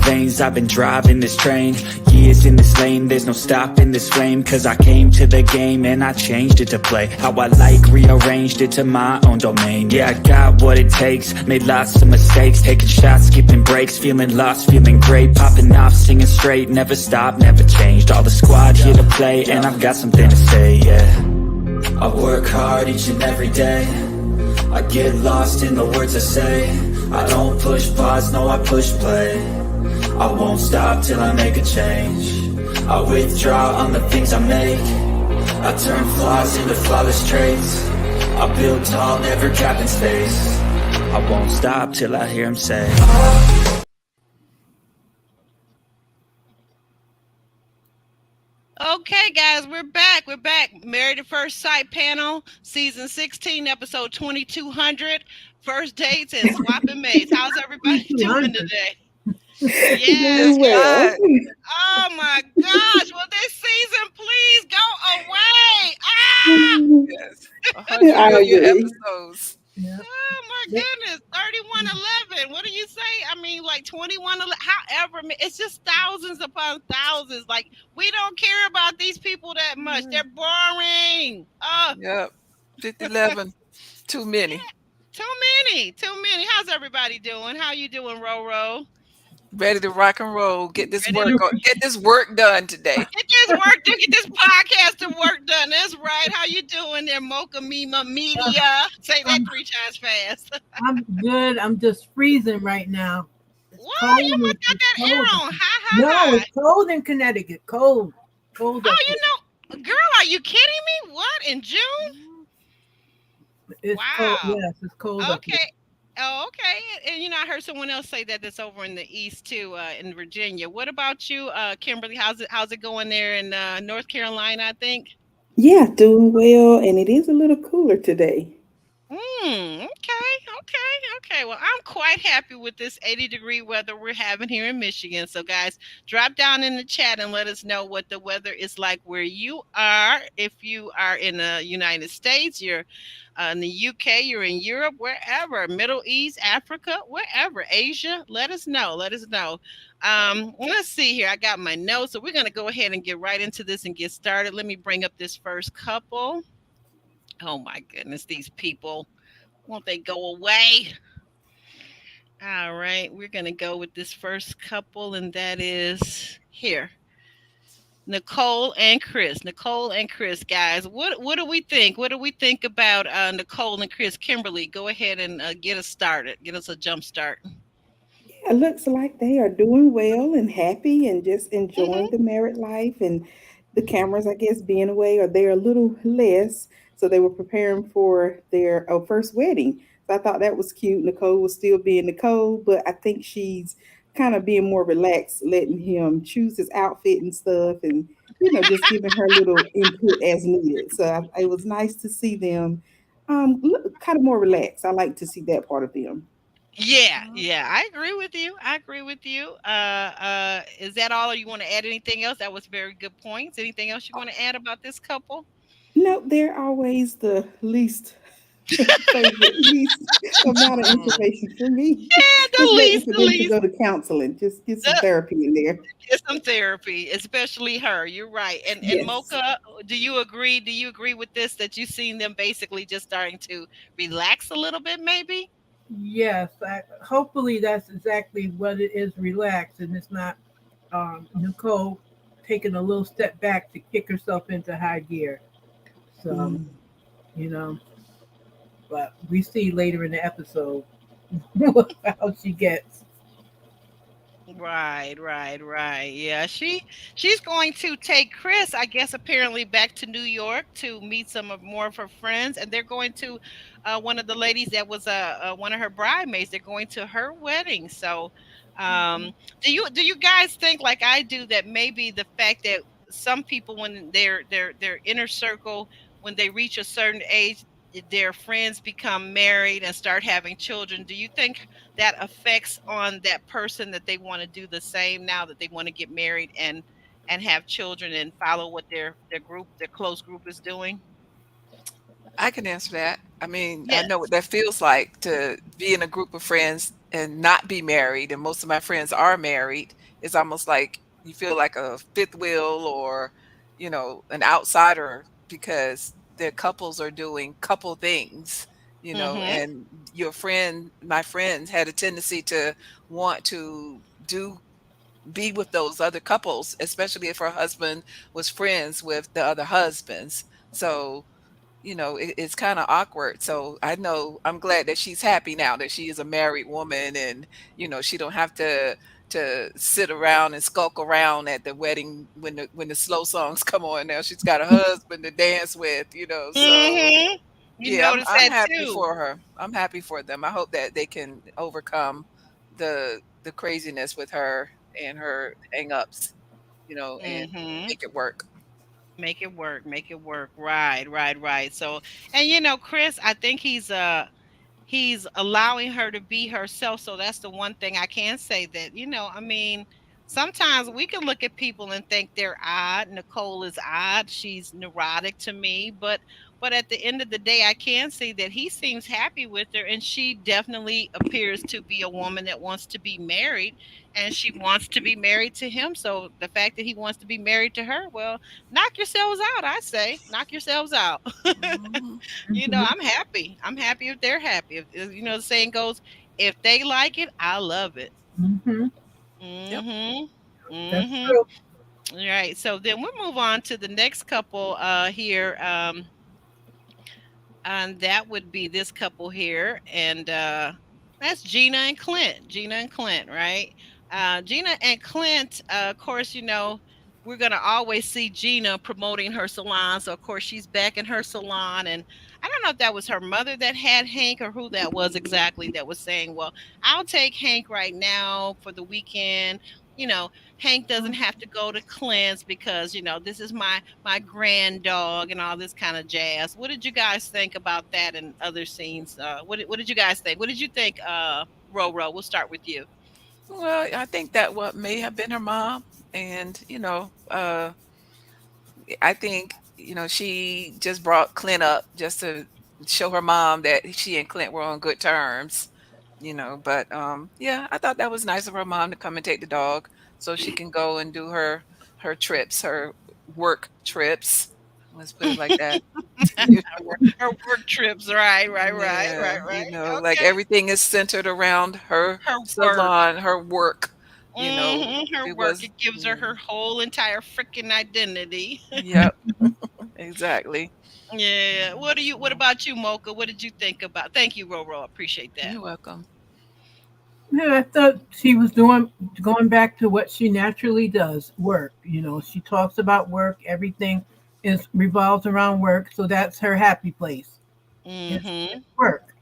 veins, I've been driving this train. Years in this lane, there's no stopping this flame. Cause I came to the game and I changed it to play how I like, rearranged it to my own domain. Yeah, I got what it takes, made lots of mistakes, taking shots, skipping breaks, feeling lost, feeling great, popping off, singing straight, never stopped, never changed. All the squad here to play, and I've got something to say, yeah. I work hard each and every day, I get lost in the words I say. I don't push pause, no I push play. I won't stop till I make a change. I withdraw on the things I make. I turn flaws into flawless traits. I build tall, never capping space. I won't stop till I hear him say, Okay, guys, we're back. We're back. Married at First Sight panel, season 16, episode 2200. First dates and swapping mates. How's everybody doing today? Doing Yes. well. Oh my gosh. Will this season please go away? Ah! Yes. 100 I million agree. episodes. Yeah. Oh my goodness. 3111. What do you say? I mean, like 2111. However, it's just thousands upon thousands. Like, we don't care about these people that much. They're boring. Yep. 5011. Too many. Too many. Too many. How's everybody doing? How you doing, Roro? Ready to rock and roll. Get this Ready work on. Get this work done today. Get this work done. Get this podcast to work done. That's right. How you doing there, Mocha Mima Media? Say that 3 times fast. I'm good. I'm just freezing right now. What? You must got that It's air cold. on. Hi, No, hi. it's cold in Connecticut. Cold. Cold. Oh, up you know, girl, are you kidding me? What, in June? here. It's Wow. cold. Yes, it's cold. Up here. Okay. Oh, okay. And I heard someone else say that that's over in the east too, in Virginia. What about you, Kimberly? How's it going there in North Carolina, I think? Yeah, doing well, and it is a little cooler today. Okay. Well, I'm quite happy with this 80-degree weather we're having here in Michigan. So, guys, drop down in the chat and let us know what the weather is like where you are. If you are in the United States, you're in the UK, you're in Europe, wherever, Middle East, Africa, wherever, Asia, let us know. Let us know. Let's see here. I got my notes. So we're going to go ahead and get right into this and get started. Let me bring up this first couple. Oh my goodness, these people. Won't they go away? All right, we're going to go with this first couple, and that is here. Nicole and Chris. Nicole and Chris, guys. What do we think? What do we think about Nicole and Chris? Kimberly, go ahead and get us started. Get us a jump start. It looks like they are doing well and happy and just Hmm. enjoying the married life and the cameras, I guess, being away or they're a little less. So they were preparing for their first wedding. So I thought that was cute. Nicole was still being Nicole, but I think she's kind of being more relaxed, letting him choose his outfit and stuff and, just giving her little input as needed. So it was nice to see them look kind of more relaxed. I like to see that part of them. Yeah, I agree with you. I agree with you. Is that all, or you want to add anything else? That was very good points. Anything else you want to add about this couple? No, they're always the least favorite, least amount of Mm. information for me. Yeah, Just the waiting least, for the them to least. go to counseling. Just get some Uh, therapy in there. get some therapy, especially her. You're right. And Yes. Mocha, do you agree? Do you agree with this? That you've seen them basically just starting to relax a little bit, maybe? Yes. Hopefully that's exactly what it is. Relax, and it's not Nicole taking a little step back to kick herself into high gear. So Mm. you know, but we see later in the episode how she gets. Right. Yeah, she's going to take Chris, I guess, apparently back to New York to meet some of more of her friends, and they're going to one of the ladies that was one of her bridesmaids. They're going to her wedding. So, um, do you guys think like I do that maybe the fact that some people when their inner circle when they reach a certain age their friends become married and start having children, do you think that affects on that person that they want to do the same now that they want to get married and have children and follow what their close group is doing? I can answer that. I mean, I know Yes. what that feels like to be in a group of friends and not be married, and most of my friends are married. It's almost like you feel like a fifth wheel or, an outsider because their couples are doing couple things, Mm-hmm. and my friends had a tendency to want to be with those other couples, especially if her husband was friends with the other husbands. So it's kind of awkward. So I'm glad that she's happy now that she is a married woman, and she don't have to sit around and skulk around at the wedding when the slow songs come on. Now she's got a husband to dance with. So Mm-hmm. You yeah, I'm notice I'm that happy too. for her. I'm happy for them. I hope that they can overcome the craziness with her and her hang-ups, and Mm-hmm. make it work. Make it work. Make it work. Right, right, right. So, and Chris, I think he's allowing her to be herself. So that's the one thing I can say that, I mean, sometimes we can look at people and think they're odd. Nicole is odd. She's neurotic to me, but at the end of the day, I can see that he seems happy with her, and she definitely appears to be a woman that wants to be married, and she wants to be married to him. So the fact that he wants to be married to her, well, knock yourselves out, I say. Knock yourselves out. Mhm. Mhm. I'm happy. I'm happy if they're happy. The saying goes, if they like it, I love it. Mhm. Yep. Mhm. That's Mhm. true. All right. So then we'll move on to the next couple here. And that would be this couple here, and that's Gina and Clint. Gina and Clint, right? Gina and Clint, of course, we're gonna always see Gina promoting her salon. So of course she's back in her salon, and I don't know if that was her mother that had Hank or who that was exactly that was saying, "Well, I'll take Hank right now for the weekend." You know, Hank doesn't have to go to Clint's because this is my grand dog and all this kind of jazz. What did you guys think about that and other scenes? What did you guys think? What did you think, Roro? We'll start with you. Well, I think that what may have been her mom, and I think she just brought Clint up just to show her mom that she and Clint were on good terms. But yeah, I thought that was nice of her mom to come and take the dog so she can go and do her trips, her work trips. Let's put it like that. Her work trips, right, right, right, right, Yeah, right. like Okay, everything is centered around her her work. salon, her work. Her It work. was, It gives her yeah, her whole entire freaking identity. yep, exactly. Yeah. What So, about you, Mocha? What did you think about? Thank you, Roro. Appreciate that. you're welcome. Yeah, I thought she was doing going back to what she naturally does, work. She talks about work. Everything is revolves around work, so that's her happy place. Is Mm-hmm. work.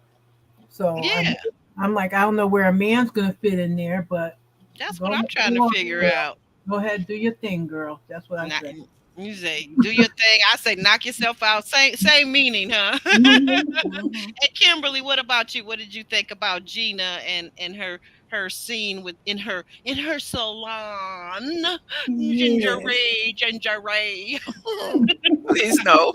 So Yeah, I'm like, I don't know where a man's gonna fit in there, but that's what go, I'm trying go to on, figure girl. out. Go ahead, do your thing, girl. That's what I Not, say. you say do your thing. I say knock yourself out. Same meaning, huh? Mhm. Mhm. And Kimberly, what about you? What did you think about Gina and her scene with in her salon? Ginger Yes. Ray, Ginger Ray. Please no.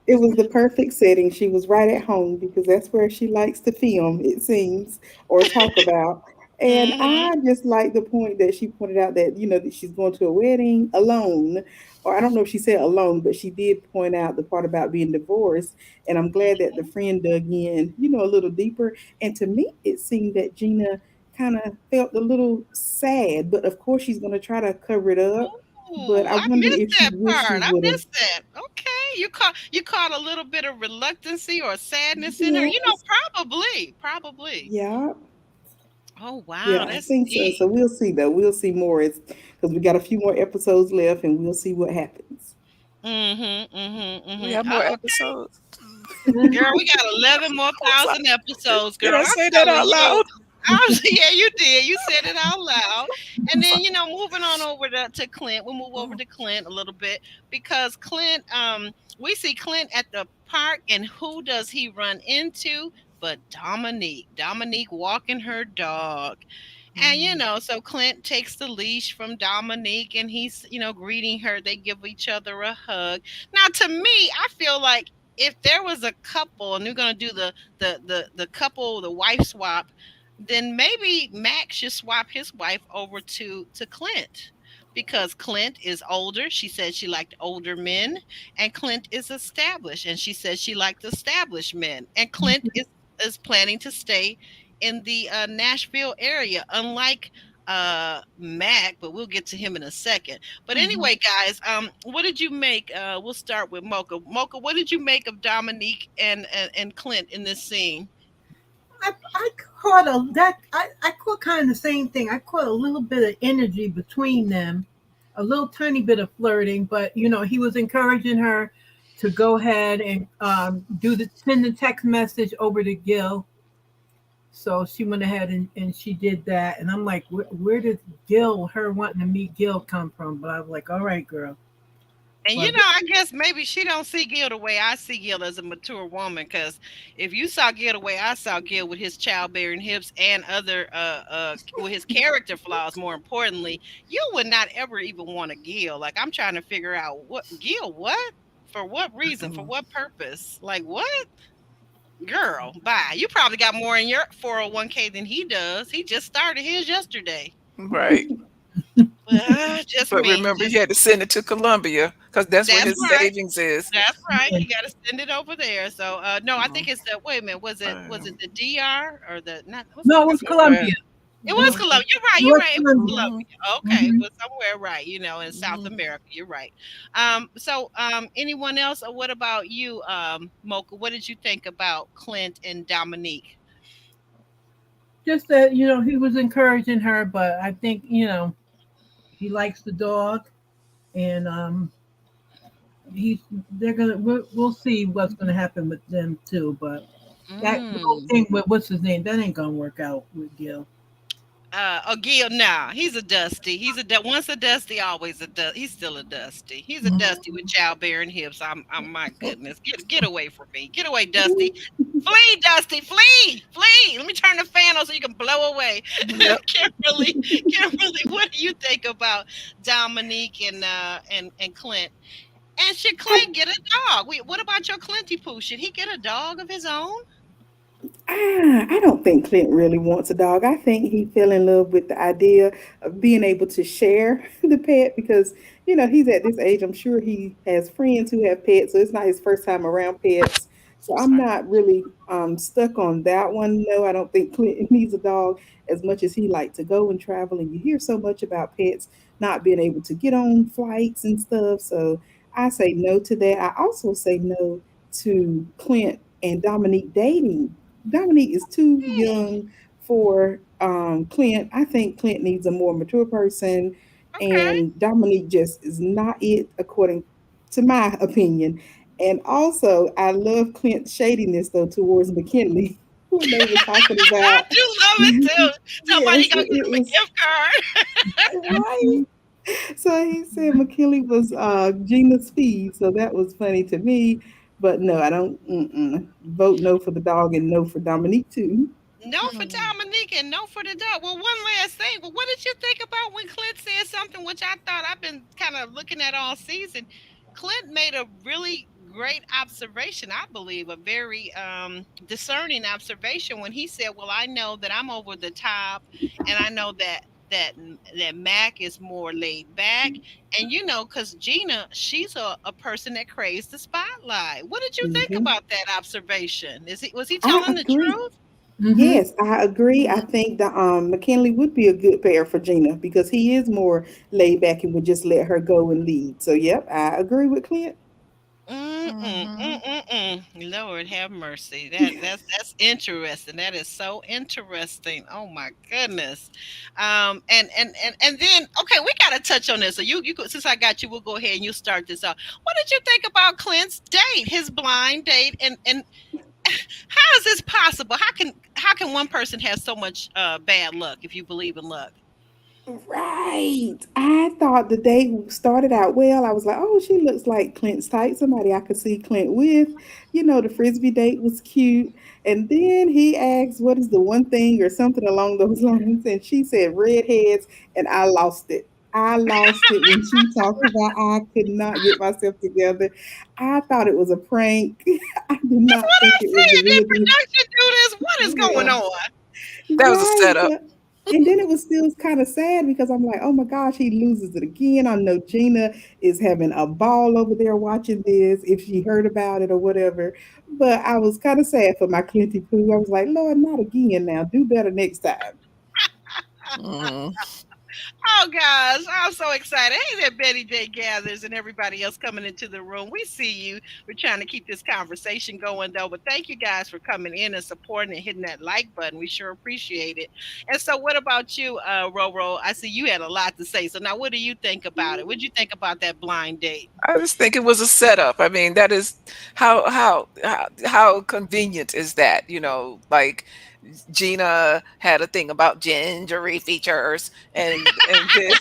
It was the perfect setting. She was right at home because that's where she likes to film, it seems, or talk about. And Mm-hmm. I just like the point that she pointed out that, that she's going to a wedding alone. Or I don't know if she said alone, but she did point out the part about being divorced. And I'm glad that the friend dug in, a little deeper. And to me, it seemed that Gina kind of felt a little sad, but of course she's going to try to cover it up. But Ooh, I I wonder missed if she that wished she part. I would have. missed that. Okay, you caught a little bit of reluctancy or sadness in her. Yes. Probably. Yeah. Oh wow, Yeah, I that's think so. deep. So we'll see though. We'll see more. It's because we got a few more episodes left and we'll see what happens. Mm-hmm. Mm-hmm. We Mm-hmm. have more Oh, episodes. girl, we got 11 more I'm sorry. thousand episodes, Did girl. I I'm say that telling out you. loud? Yeah, you did. You said it out loud. And then, moving on over to Clint. We'll move over Oh, to Clint a little bit because Clint, we see Clint at the park, and who does he run into? But Dominique. Dominique walking her dog. And mm, so Clint takes the leash from Dominique and he's, greeting her. They give each other a hug. Now, to me, I feel like if there was a couple and we're gonna do the couple, the wife swap, then maybe Max should swap his wife over to Clint, because Clint is older. She said she liked older men, and Clint is established, and she said she liked established men, and Clint is planning to stay in the Nashville area, unlike Mac, but we'll get to him in a second. But Mhm. anyway, guys, what did you make? We'll start with Mocha. Mocha, what did you make of Dominique and Clint in this scene? I caught a that I caught kind of the same thing. I caught a little bit of energy between them, a little tiny bit of flirting, but he was encouraging her to go ahead and send the text message over to Gil. So she went ahead and she did that, and I'm like, where did her wanting to meet Gil come from? But I was like, all right, girl. And But I guess maybe she don't see Gil the way I see Gil as a mature woman. Because if you saw Gil the way I saw Gil with his childbearing hips and other with his character flaws, more importantly, you would not ever even want a Gil. Like, I'm trying to figure out what Gil, what, for what reason, for what purpose, like what. Girl, bye. You probably got more in your 401k than he does. He just started his yesterday. Right. Just But me. remember, he had to send it to Columbia because that's where That's his right. savings is. That's right. yeah, He got to send it over there. So no, I think Mhm. it's the, wait a minute. Was it the DR or the, not? Was it no, it was Somewhere. Columbia. It It was was, Colombia. You're right. it You're was right. It was Columbia. Mhm. Colombia. Okay, Hmm. but somewhere right. In South Mhm. America. You're right. So anyone else? Or what about you, Mocha? What did you think about Clint and Dominique? Just that he was encouraging her, but I think he likes the dog, and he's they're gonna we'll see what's gonna happen with them too. But that the whole Mm. thing with what's his name, that ain't gonna work out with Gil. Gil, nah, he's a Dusty. Once a Dusty, always a Dusty. He's still a Dusty. He's a Dusty with childbearing hips. I'm my goodness. Get away from me. Get away, Dusty. Flee, Dusty. Flee, flee. Let me turn the fan on so you can blow away. Yep. Kimberly, Kimberly, what do you think about Dominique and Clint? And should I, Clint get a dog? Wait, what about your Clinty Poo? Should he get a dog of his own? I don't think Clint really wants a dog. I think he fell in love with the idea of being able to share the pet because, he's at this age. I'm sure he has friends who have pets, so it's not his first time around pets. So I'm Right. not really stuck on that one. No, I don't think Clint needs a dog as much as he likes to go and travel. And you hear so much about pets not being able to get on flights and stuff. So I say no to that. I also say no to Clint and Dominique dating. Dominique is too Hmm, young for Clint. I think Clint needs a more mature person, okay. and Dominique just is not it, according to my opinion. And also, I love Clint's shadiness though towards McKinley when they were talking I about. do love it too. Somebody Yes, gonna get it him a was gift card. right. So he said McKinley was Gina's speed, so that was funny to me. But no, I don't vote no for the dog and no for Dominique too. No for Mhm. Dominique and no for the dog. Well, one last thing. Well, what did you think about when Clint said something which I thought I've been kind of looking at all season? Clint made a really great observation, I believe, a very discerning observation when he said, "Well, I know that I'm over the top, and I know that Mac is more laid back, and because Gina, she's a person that craves the spotlight." What did you think Hmm. about that observation? Was he I telling the agree. truth? Mm-hmm. Yes, I agree. I think that McKinley would be a good pair for Gina because he is more laid back and would just let her go and lead. So, yep, I agree with Clint. Mm, mm, Mhm. mm, mm, mm. Lord have mercy. That's interesting. That is so interesting. Oh my goodness. And then okay, we gotta touch on this. So since I got you, we'll go ahead and you start this out. What did you think about Clint's date, his blind date, and how is this possible? How can one person have so much bad luck if you believe in luck? Right. I thought the date started out well. I was like, oh, she looks like Clint's type, somebody I could see Clint with. The frisbee date was cute. And then he asked, what is the one thing or something along those lines? And she said redheads, and I lost it. I lost it when she talked about I could not get myself together. I thought it was a prank. I did That's not what think I it was the said. Did real deal. production do this? What is going Yeah. on? That was a Right. setup. But and then it was still kind of sad because I'm like, oh my gosh, he loses it again. I know Gina is having a ball over there watching this if she heard about it or whatever. But I was kind of sad for my Clinty Poo. I was like, Lord, not again now. Do better next time. Mm. Oh gosh, I'm so excited. Hey there, Betty J Gathers and everybody else coming into the room. We see you. We're trying to keep this conversation going though. But thank you guys for coming in and supporting and hitting that like button. We sure appreciate it. And so what about you, Roro? I see you had a lot to say. So now what do you think about it? What do you think about that blind date? I just think it was a setup. I mean, that is how convenient is that? Like Gina had a thing about gingery features, and then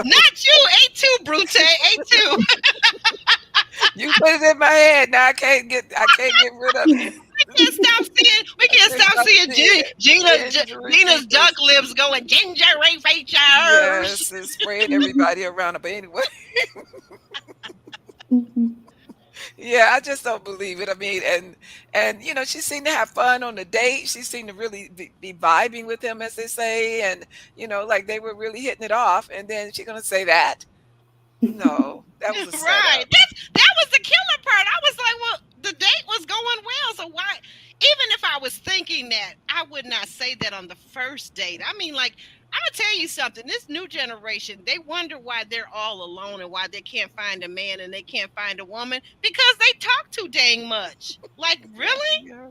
Not you, A2 Brute, A2. you put it in my head. Now I can't get rid of it. Can't stop seeing. We I can't can't stop stop seeing seeing it. Gingery Gina's duck features. lips going gingery features. Yes, it's spraying everybody around. But anyway, Mhm. yeah, I just don't believe it. I mean, and she seemed to have fun on the date. She seemed to really be vibing with him, as they say, and like they were really hitting it off. And then she's gonna say that? No, that was a Right. setup. That was the killer part. I was like, well, the date was going well, so why? Even if I was thinking that, I would not say that on the first date. I mean, like, I'm gonna tell you something. This new generation, they wonder why they're all alone and why they can't find a man and they can't find a woman because they talk too dang much. Like, really? Yeah.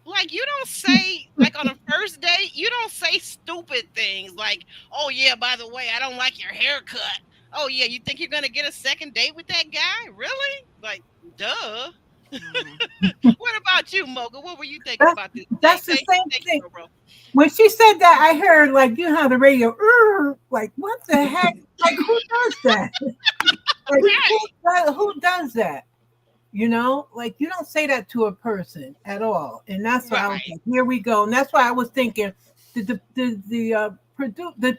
Like you don't say like on a first date, you don't say stupid things like, "Oh yeah, by the way, I don't like your haircut." Oh yeah, you think you're gonna get a second date with that guy? Really? Like, duh. Mm. What about you, Mocha? What were you thinking That, about this date? that's the same Thank thing. you, bro. When she said that, I heard like you know how the radio, like what the heck? Like who does that? Like Right, who does that? Like you don't say that to a person at all. And that's why I was right. like, here we go. And that's why I was thinking, the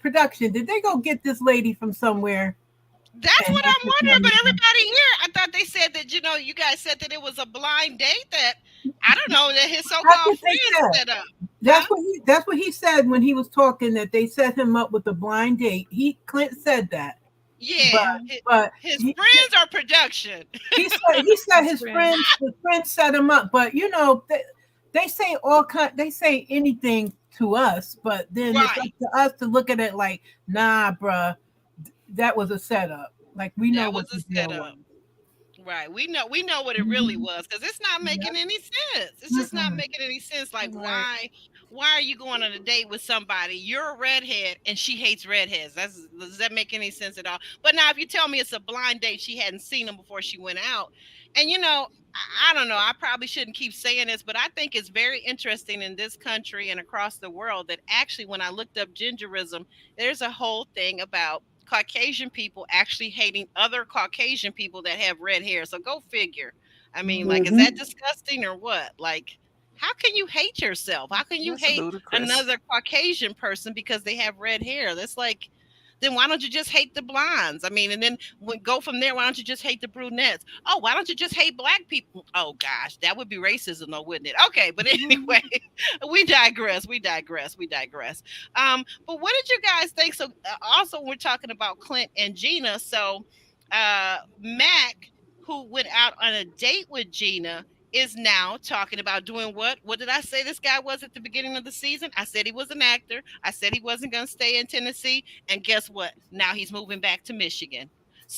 production, did they go get this lady from somewhere That's and what have I'm her wondering. But come in? everybody here, I thought they said that you guys said that it was a blind date that I don't know that his That's so-called what they friends said. set up, huh? That's what he said when he was talking that they set him up with a blind date. Clint said that. But Yeah, but his he, friends are production. he said His friends. his friends set him up. But they say they say anything to us, but then it's up Right. to us to look at it like, nah, bruh, that was a setup. Like we know That was what the a deal was. setup. Right. We know what it really Mhm. was because it's not Yeah. making any sense. It's just not Mm-mm. making any sense. Like Right. why are you going on a date with somebody? You're a redhead and she hates redheads. Does that make any sense at all? But now if you tell me it's a blind date, she hadn't seen him before she went out. And I don't know, I probably shouldn't keep saying this, but I think it's very interesting in this country and across the world that actually when I looked up gingerism, there's a whole thing about Caucasian people actually hating other Caucasian people that have red hair. So go figure. I mean, like, is that Mhm. disgusting or what? Like, how can you hate yourself? How can you That's hate ludicrous. another Caucasian person because they have red hair? That's like, then why don't you just hate the blondes? I mean, and then go from there. Why don't you just hate the brunettes? Oh, why don't you just hate black people? Oh gosh, that would be racism, though, wouldn't it? Okay, but anyway, we digress. We digress. We digress. But what did you guys think? So also we're talking about Clint and Gina. So Mac, who went out on a date with Gina, is now talking about doing what? What did I say this guy was at the beginning of the season? I said he was an actor. I said he wasn't going to stay in Tennessee. And guess what? Now he's moving back to Michigan.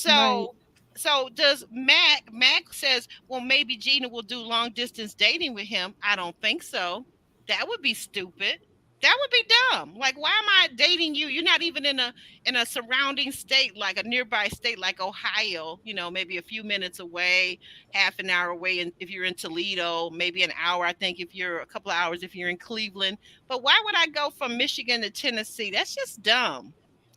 Right. So does Mac says, well, maybe Gina will do long distance dating with him. I don't think so. That would be stupid. That would be dumb. Like, why am I dating you? You're not even in a surrounding state, like a nearby state like Ohio, maybe a few minutes away, half an hour away. And if you're in Toledo, maybe an hour, I think, if you're a couple of hours, if you're in Cleveland. But why would I go from Michigan to Tennessee? That's just dumb.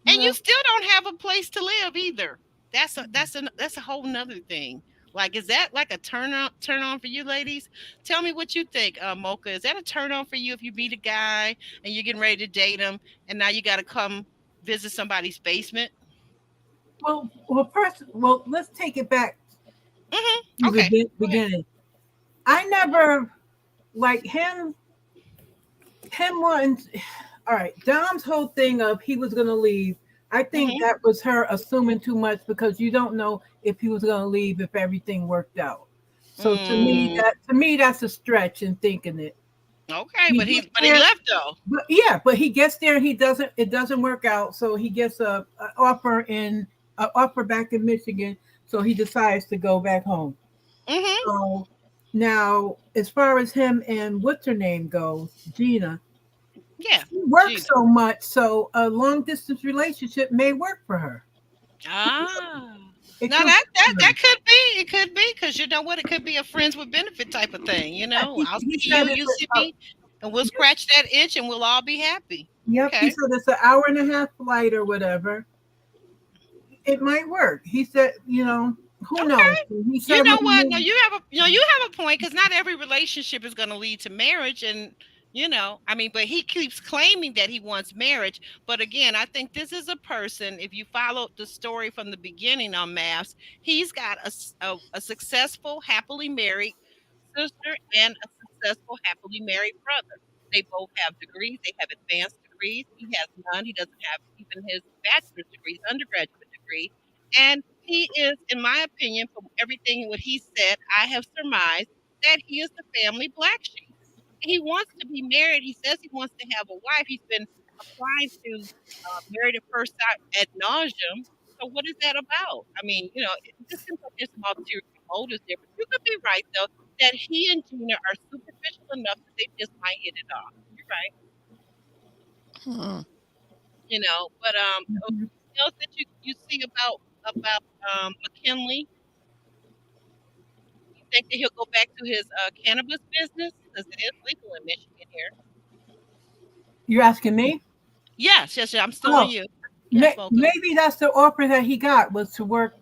And you Well, still don't have a place to live either. That's a whole nother thing. Like, is that like a turn on for you ladies? Tell me what you think, Mocha. Is that a turn on for you if you meet a guy and you're getting ready to date him, and now you got to come visit somebody's basement? Well, let's take it back Mm-hmm. to the Okay. Go ahead. beginning. I never like him wanting. All right, Dom's whole thing of he was going to leave. I think Mm-hmm. that was her assuming too much because you don't know if he was going to leave if everything worked out. So Mm, to me that's a stretch in thinking it. okay, He but he gets but he there, left though. but yeah, but he gets there and he doesn't. It doesn't work out. So he gets a offer in a offer back in Michigan. So he decides to go back home. Mm-hmm. So now, as far as him and what's her name goes, Gina, Yeah, she works Gina. so much, so a long distance relationship may work for her. Ah. It Now could that work that for her. that could be. It could be because you know what? It could be a friends with benefit type of thing. Yeah, I'll he see said you, it's you see me, and we'll yep, scratch that itch, and we'll all be happy. yep. He Okay. said it's an hour and a half flight or whatever. It might work. He said, who knows? Okay. He You said know maybe, what? No, you have a point because not every relationship is going to lead to marriage, and I mean, but he keeps claiming that he wants marriage. But again, I think this is a person. If you follow the story from the beginning on Maps, he's got a successful, happily married sister and a successful, happily married brother. They both have degrees. They have advanced degrees. He has none. He doesn't have even his bachelor's degree, his undergraduate degree. And he is, in my opinion, from everything what he said, I have surmised that he is the family black sheep. He wants to be married. He says he wants to have a wife. He's been applying to married at first sight ad nauseum. So what is that about? I mean, it just seems like there's some ulterior motives there. But you could be right though that he and Gina are superficial enough that they just might hit it off. You're right. Hmm. But Mhm. anything else that you see about McKinley? You think that he'll go back to his cannabis business because it is legal in Michigan here? You're asking me? Yes, yes, yes. I'm still on Oh, you. Can't focus. maybe that's the offer that he got was to work,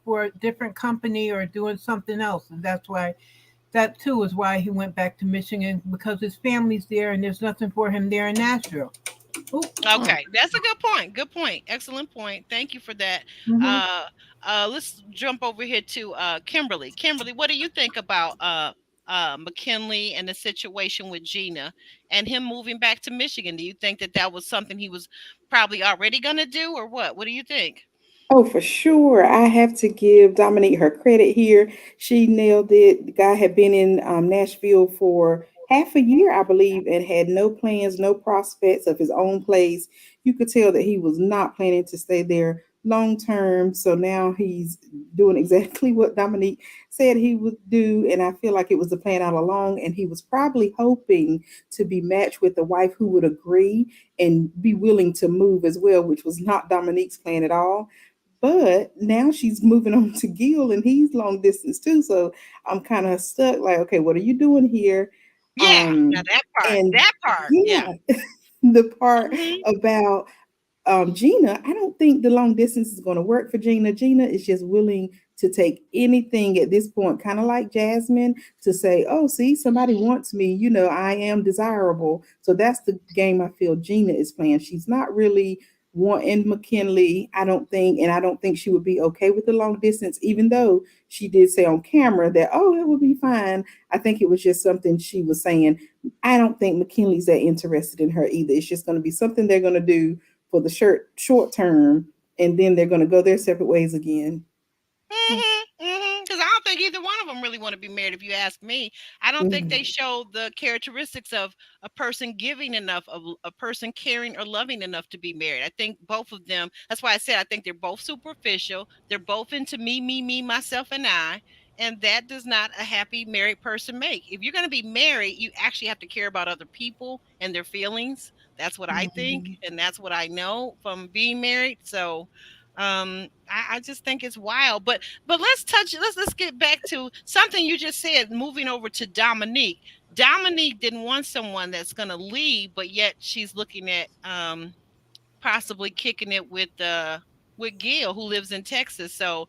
for a different company or doing something else, and that's why that too is why he went back to Michigan because his family's there and there's nothing for him there in Nashville. Ooh, Hmm. Okay, that's a good point. Good point. Excellent point. Thank you for that. hmm Uh, let's jump over here to Kimberly. Kimberly, what do you think about McKinley and the situation with Gina and him moving back to Michigan? Do you think that that was something he was probably already going to do, or what? What do you think? Oh, for sure. I have to give Dominique her credit here. She nailed it. The guy had been in Nashville for half a year, I believe, and had no plans, no prospects of his own place. You could tell that he was not planning to stay there long term. So now he's doing exactly what Dominique said he would do. And I feel like it was the plan all along. And he was probably hoping to be matched with a wife who would agree and be willing to move as well, which was not Dominique's plan at all. But now she's moving on to Gil and he's long distance too. So I'm kind of stuck like, okay, what are you doing here? Yeah, now Um, that part, and that part, yeah. yeah, the part Hmm. about Gina, I don't think the long distance is going to work for Gina. Gina is just willing to take anything at this point, kind of like Jasmine, to say, oh, see, somebody wants me. I am desirable. So that's the game I feel Gina is playing. She's not really wanting McKinley, I don't think, and I don't think she would be okay with the long distance, even though she did say on camera that, oh, it would be fine. I think it was just something she was saying. I don't think McKinley's that interested in her either. It's just going to be something they're going to do for the short term, and then they're going to go their separate ways again. Because I don't think either one of them really want to be married. If you ask me, I don't think they Mhm. show the characteristics of a person giving enough, of a person caring or loving enough to be married. I think both of them. That's why I said I think they're both superficial. They're both into me, myself, and I. And that does not a happy married person make. If you're going to be married, you actually have to care about other people and their feelings. That's what I think, Mhm. and that's what I know from being married. So, I just think it's wild. But let's get back to something you just said, moving over to Dominique. Dominique didn't want someone that's gonna leave, but yet she's looking at possibly kicking it with Gail, who lives in Texas. So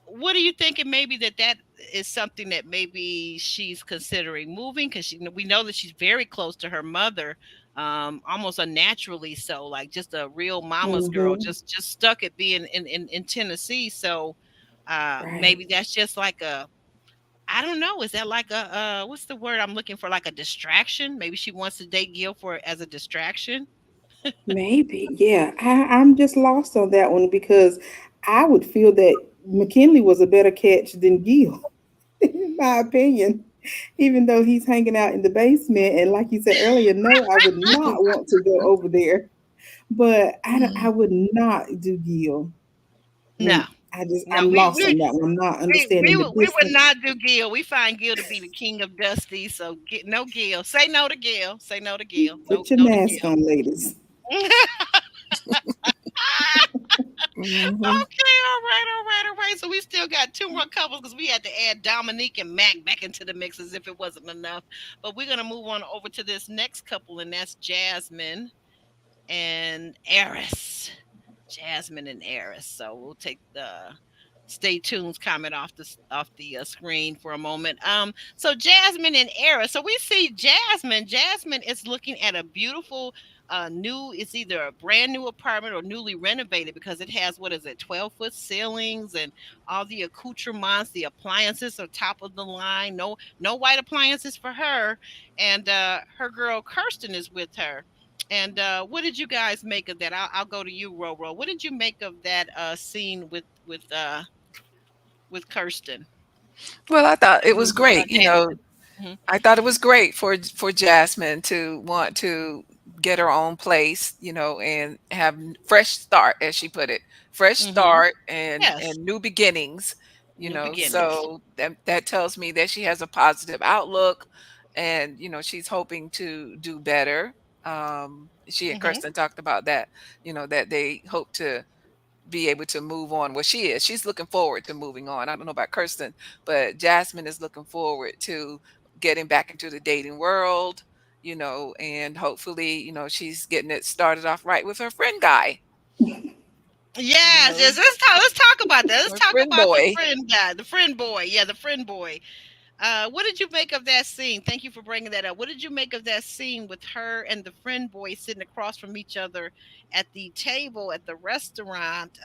what are you thinking? Maybe that is something that maybe she's considering moving because we know that she's very close to her mother. almost unnaturally so, like just a real mama's girl, Mm-hmm. just stuck at being in Tennessee. So Right. maybe that's just like a, I don't know, is that like a what's the word I'm looking for, like a distraction? Maybe she wants to date Gil for as a distraction. Maybe. Yeah. I'm just lost on that one because I would feel that McKinley was a better catch than Gil, in my opinion. Even though he's hanging out in the basement, and like you said earlier, no, I would not want to go over there. But I would not do Gil. No, no, I'm lost on that one. I'm not understanding the we would distance. not do Gil. We find Gil to be the king of Dusty. So get no Gil. Say no to Gil. Say no to Gil. No, Put your no to mask Gil. on, ladies. Hmm. Okay, all right, all right, all right. So we still got two more couples because we had to add Dominique and Mac back into the mix as if it wasn't enough. But we're gonna move on over to this next couple, and that's Jasmine and Eris. Jasmine and Eris. So we'll take the stay tuned comment off the screen for a moment. So Jasmine and Eris. So we see Jasmine. Jasmine is looking at a beautiful new, it's either a brand new apartment or newly renovated because it has, what is it, 12-foot ceilings and all the accoutrements, the appliances are top of the line. No white appliances for her. And her girl Kirsten is with her. And what did you guys make of that? I'll go to you, Roro. What did you make of that scene with Kirsten Well, I thought it was with great. Jasmine? Hmm. I thought it was great for Jasmine to want to get her own place, and have fresh start, as she put it, fresh Hmm. start and Yes, new beginnings. new beginnings. So that tells me that she has a positive outlook, and she's hoping to do better. She and Hmm. Kirsten talked about that, that they hope to be able to move on. Well, she's looking forward to moving on. I don't know about Kirsten, but Jasmine is looking forward to getting back into the dating world, and hopefully, she's getting it started off right with her friend guy, you Yes, know, yes. Let's talk about that. Let's her talk friend about the boy. friend guy, the friend boy. Yeah, the friend boy. What did you make of that scene? Thank you for bringing that up. What did you make of that scene with her and the friend boy sitting across from each other at the table at the restaurant?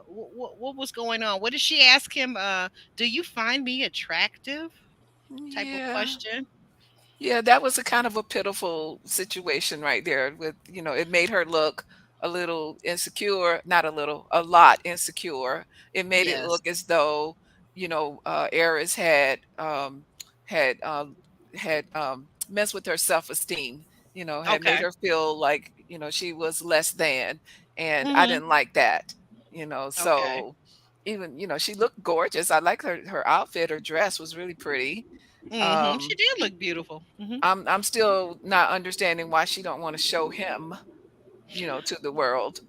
What was going on? What did she ask him? Do you find me attractive? Type of Yeah. question. Yeah, that was a kind of a pitiful situation right there with, it made her look a little insecure, not a little, a lot insecure. It made it Yes. look as though, Eris had, messed with her self-esteem, had made Okay. her feel like, she was less than, and I Mhm. didn't like that, Okay. so even, she looked gorgeous. I like her outfit, her dress was really pretty. Mhm. She Um, did look beautiful. Mhm. I'm still not understanding why she don't wanna show him, to the world,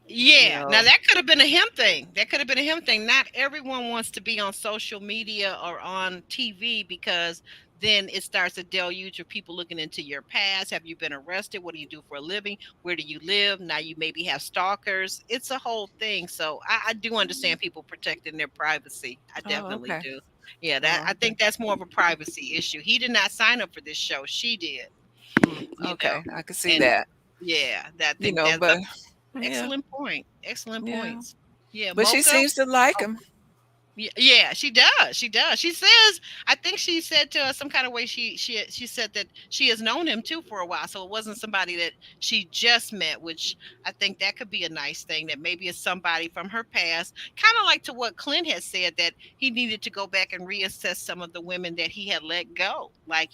you Yeah. Now know? that could have been a him thing. That could have been a him thing. Not everyone wants to be on social media or on TV because then it starts to deluge of people looking into your past. Have you been arrested? What do you do for a living? Where do you live? Now you maybe have stalkers. It's a whole thing. So I do understand people protecting their privacy. I Oh, definitely okay. do. Yeah, that Oh, I okay. think that's more of a privacy issue. He did not sign up for this show. She did. You know, Okay, I can see and that, yeah, that think that's but yeah, excellent point. Excellent yeah, points. Yeah, but she Mocha. seems to like him. Yeah, she does. She does. She says, I think she said to us some kind of way she said that she has known him too for a while. So it wasn't somebody that she just met, which I think that could be a nice thing. That maybe it's somebody from her past, kind of like to what Clint has said that he needed to go back and reassess some of the women that he had let go. Like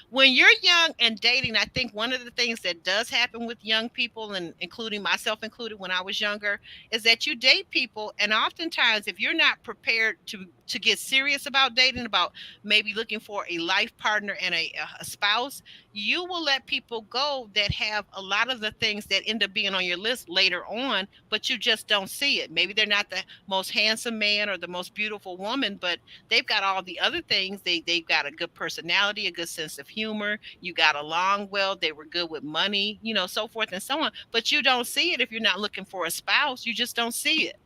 when you're young and dating, I think one of the things that does happen with young people, and including myself included when I was younger, is that you date people, and oftentimes if you're not prepared to get serious about dating, about maybe looking for a life partner and a spouse, you will let people go that have a lot of the things that end up being on your list later on, but you just don't see it. Maybe they're not the most handsome man or the most beautiful woman, but they've got all the other things. They've got a good personality, a good sense of humor, you got along well, they were good with money, so forth and so on. But you don't see it if you're not looking for a spouse. You just don't see it.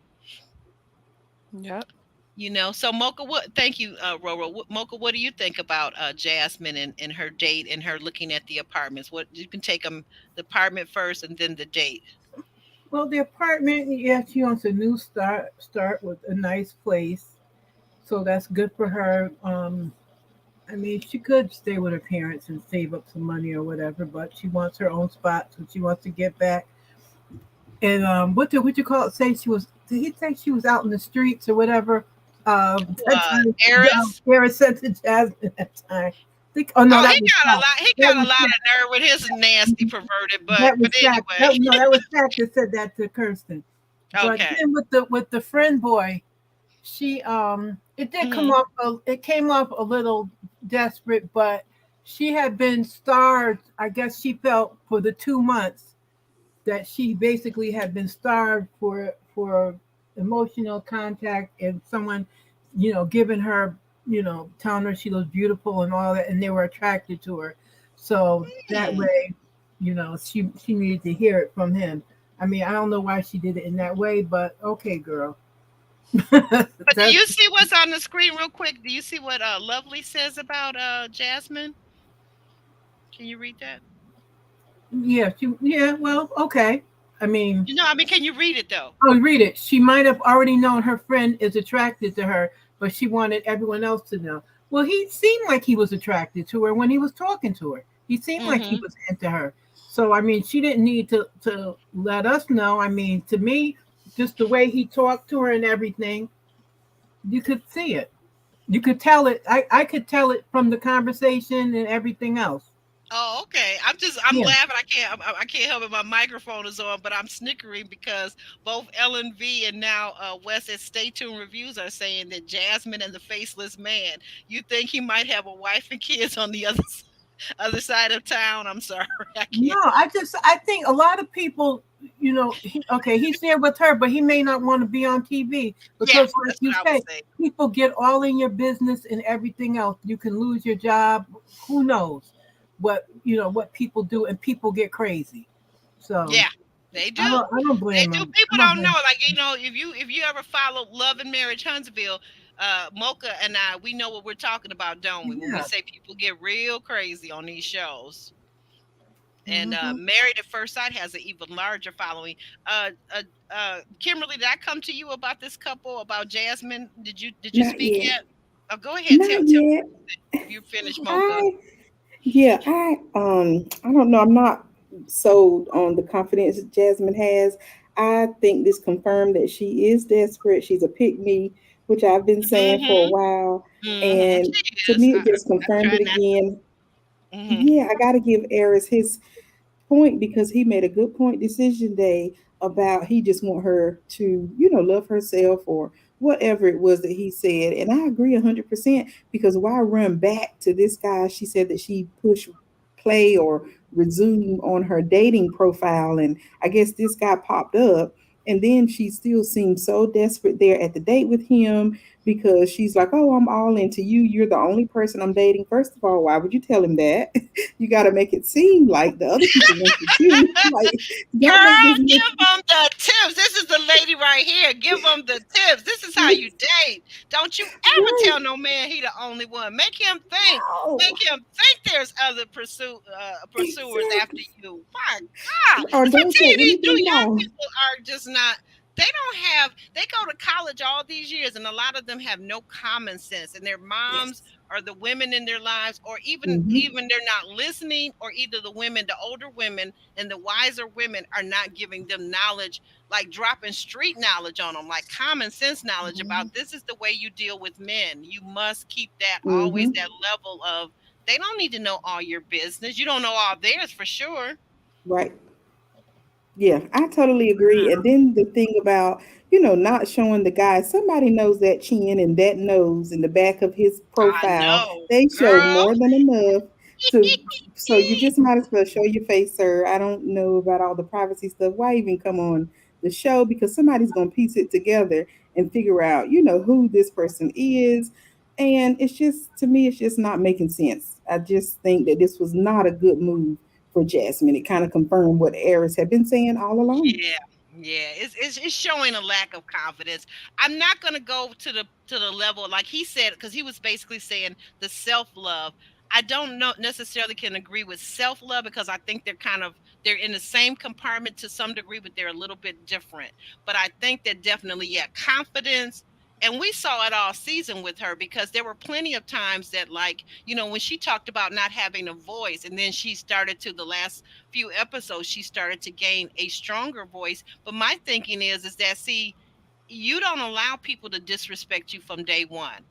Yep. So Mocha, what? Thank you, Roro. Mocha, what do you think about Jasmine and her date and her looking at the apartments? What you can take them the apartment first and then the date. Well, the apartment, yeah, she wants a new start with a nice place, so that's good for her. I mean, she could stay with her parents and save up some money or whatever, but she wants her own spot, so she wants to get back. And what you call it? Say she was? Did he say she was out in the streets or whatever? That time, Eris. Garrett said to Jasmine that time. Oh no, Oh, that he was got a Shaq. lot. He That got a was lot Shaq. of nerve with his nasty perverted. But That was Shaq. anyway, No, that was Shaq that said that to Kirsten. But okay. then with the friend boy, she it did come Hmm. off it came off a little desperate, but she had been starved. I guess she felt for the 2 months that she basically had been starved for emotional contact and someone, giving her, telling her she was beautiful and all that, and they were attracted to her. So that Hmm. way, she needed to hear it from him. I mean, I don't know why she did it in that way, but okay, girl. But do That's you see what's on the screen real quick? Do you see what Lovely says about Jasmine? Can you read that? yeah, well, okay. I mean, I mean, can you read it though? oh, read it. She might have already known her friend is attracted to her, but she wanted everyone else to know. Well, he seemed like he was attracted to her when he was talking to her. He seemed like he Hmm. was into her. So I mean, she didn't need to let us know. I mean, to me, just the way he talked to her and everything, you could see it. You could tell it. I could tell it from the conversation and everything else. Oh, okay. I'm Yeah. laughing. I can't help it. My microphone is on, but I'm snickering because both Ellen V and now Wes at Stay Tuned Reviews are saying that Jasmine and the Faceless Man. You think he might have a wife and kids on the other side of town? I'm sorry, I No, can't. I think a lot of people, okay, he's there with her, but he may not want to be on TV Yeah, because, like that's you what I was say, saying. people get all in your business and everything else. You can lose your job. Who knows what people do, and people get crazy. So Yeah, they I do. don't I don't They blame do. him. I People don't don't know. blame. Like if you ever follow Love and Marriage Huntsville, Mocha and I, we know what we're talking about, don't we? When we Yeah. say people get real crazy on these shows. And Hmm. Married at First Sight has an even larger following. Kimberly, did I come to you about this couple, about Jasmine? Did you Not speak yet. yet? Oh, go ahead. Not Tell me yet. if you finished, Mocha. I Yeah, I don't know. I'm not sold on the confidence Jasmine has. I think this confirmed that she is desperate. She's a pick me, which I've been saying for a Mm-hmm. while. Mm-hmm. And She to is. me, I, it just I confirmed try it not. again. Mm-hmm. Yeah, I got to give Eris his point because he made a good point decision day about he just want her to love herself or whatever it was that he said, and I agree 100% because why run back to this guy? She said that she pushed play or resume on her dating profile, and I guess this guy popped up, and then she still seemed so desperate there at the date with him because she's like, oh, I'm all into you, you're the only person I'm dating. First of all, why would you tell him that? You got to make it seem like the other people want you too. Like, don't make Girl, this look. give them the tips. This is the lady right here. Give them the tips. This is how you date. Don't you ever Right. tell no man he the only one. Make him think. No. Make him think there's other pursuers after Exactly. you. My God. Or If I don't tell say you these new anything at young all. people are just not. They go to college all these years, and a lot of them have no common sense, and their moms Yes. or the women in their lives, or even Hmm. even they're not listening, or either the women, the older women and the wiser women are not giving them knowledge, like dropping street knowledge on them, like common sense knowledge about this is the way you deal with men. You must keep that always Hmm. that level of they don't need to know all your business. You don't know all theirs for sure. Right. Yeah, I totally agree. And then the thing about, not showing the guy, somebody knows that chin and that nose in the back of his I profile. know, They show girl. more than enough to, so you just might as well show your face, sir. I don't know about all the privacy stuff. Why even come on the show? Because somebody's going to piece it together and figure out, who this person is. And it's just, to me, it's just not making sense. I just think that this was not a good move for Jasmine. It kind of confirmed what Eris had been saying all along. Yeah. Yeah, it's showing a lack of confidence. I'm not gonna go to the level like he said because he was basically saying the self love. I don't know necessarily can agree with self love because I think they're in the same compartment to some degree, but they're a little bit different. But I think that definitely, yeah, confidence. And we saw it all season with her because there were plenty of times that, like, when she talked about not having a voice, and then she started to the last few episodes, she started to gain a stronger voice. But my thinking is that, see, you don't allow people to disrespect you from day one.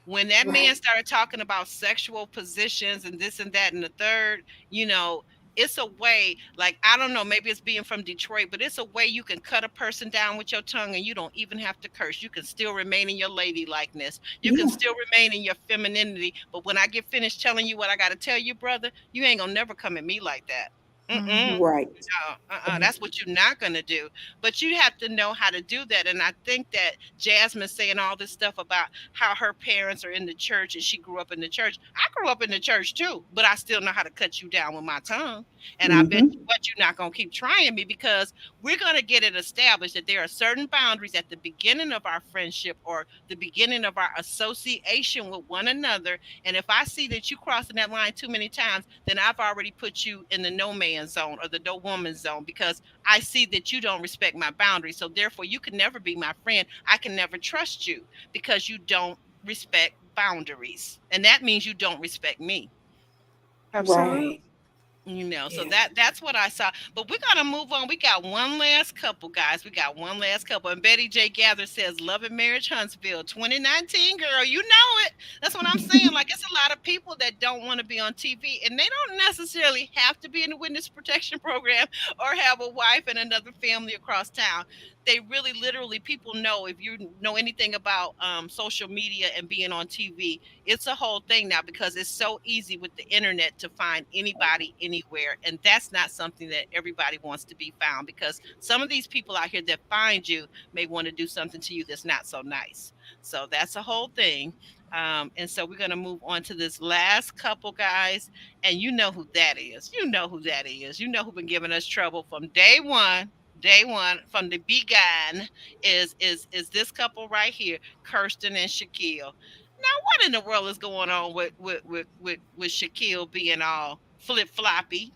When that man Right. started talking about sexual positions and this and that and the third, you know, it's a way, like, I don't know, maybe it's being from Detroit, but it's a way you can cut a person down with your tongue and you don't even have to curse. You can still remain in your ladylikeness. You can Yeah. still remain in your femininity. But when I get finished telling you what I got to tell you, brother, you ain't going to never come at me like that. Mm-mm. Mhm. Right. That's what you're not going to do. But you have to know how to do that. And I think that Jasmine saying all this stuff about how her parents are in the church and she grew up in the church. I grew up in the church too, but I still know how to cut you down with my tongue. And I bet you Mm-hmm. what you're not going to keep trying me because we're going to get it established that there are certain boundaries at the beginning of our friendship or the beginning of our association with one another. And if I see that you crossing that line too many times, then I've already put you in the no man zone or the no woman zone because I see that you don't respect my boundaries. So therefore, you can never be my friend. I can never trust you because you don't respect boundaries. And that means you don't respect me. Right. Absolutely. So Yeah. that's what I saw. But we're gonna move on. We got one last couple, guys. We got one last couple. And Betty J. Gather says, "Love and Marriage Huntsville, 2019, girl. You know it." That's what I'm saying. Like, it's a lot of people that don't want to be on TV, and they don't necessarily have to be in the witness protection program or have a wife and another family across town. They really, literally, people know, if you know anything about social media and being on TV, it's a whole thing now because it's so easy with the internet to find anybody anywhere. And that's not something that everybody wants to be found because some of these people out here that find you may want to do something to you that's not so nice. So that's a whole thing. And so we're going to move on to this last couple, guys. And you know who that is. You know who that is. You know who been giving us trouble from day one. Day one from the begun is this couple right here, Kirsten and Shaquille. Now, what in the world is going on with Shaquille being all flip floppy?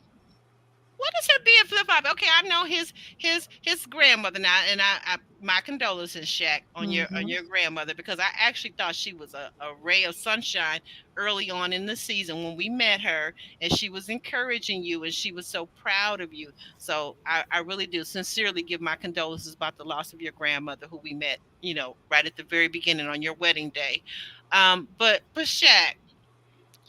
What is her being flip floppy? Okay, I know his grandmother now, and I my condolences, Shaq, on Mm-hmm. your grandmother because I actually thought she was a ray of sunshine early on in the season when we met her, and she was encouraging you, and she was so proud of you. So I really do sincerely give my condolences about the loss of your grandmother, who we met, right at the very beginning on your wedding day. But Shaq,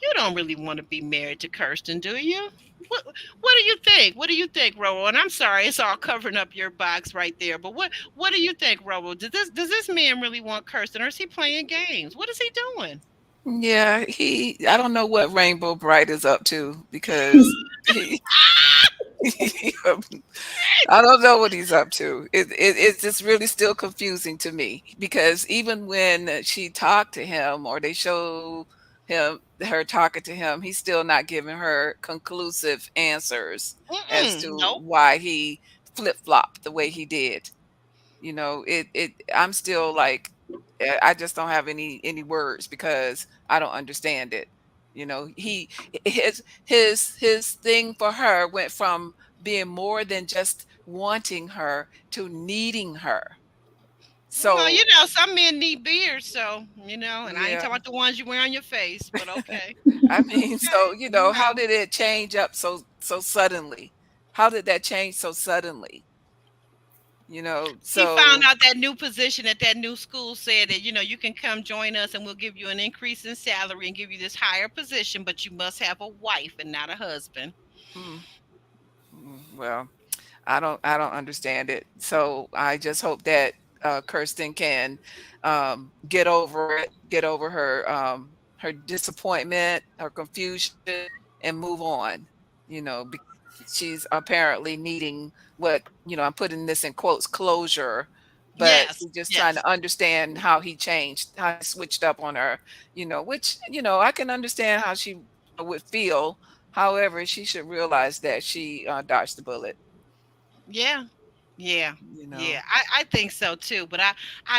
you don't really want to be married to Kirsten, do you? What do you think? What do you think, Roro? And I'm sorry, it's all covering up your box right there. But what do you think, Roro? Does this man really want Kirsten, or is he playing games? What is he doing? Yeah, I don't know what Rainbow Bright is up to because he I don't know what he's up to. It's just really still confusing to me because even when she talked to him or they show her talking to him, he's still not giving her conclusive answers as Mm-mm, to nope. why he flip-flopped the way he did. I'm still like, I just don't have any words because I don't understand it. His thing for her went from being more than just wanting her to needing her. Well, So, some men need beards, so and I ain't yeah, talking about the ones you wear on your face, but okay. I mean, so, Okay, how did it change up so suddenly? How did that change so suddenly? He found So, out that new position at that new school said that, you can come join us and we'll give you an increase in salary and give you this higher position, but you must have a wife and not a husband. mm, well, I don't understand it. So I just hope that Kirsten can get over her disappointment, her confusion, and move on. Because she's apparently needing what I'm putting this in quotes closure, but Yes, she's just trying yes. to understand how he changed, how he switched up on her. Which I can understand how she would feel. However, she should realize that she dodged the bullet. Yeah. Yeah. you Yeah, know. I think so too. But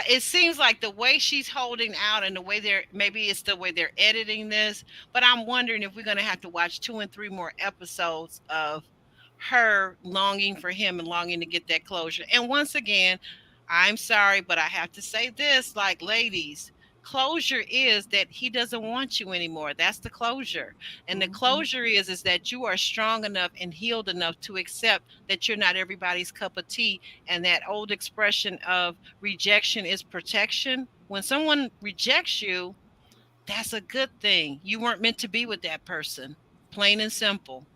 it seems like the way she's holding out and the way they're maybe it's the way they're editing this. But I'm wondering if we're gonna have to watch two and three more episodes of her longing for him and longing to get that closure. And once again, I'm sorry, but I have to say this, like ladies, closure is that he doesn't want you anymore. That's the closure. And the Mhm. closure is that you are strong enough and healed enough to accept that you're not everybody's cup of tea. And that old expression of rejection is protection. When someone rejects you, that's a good thing. You weren't meant to be with that person. Plain and simple.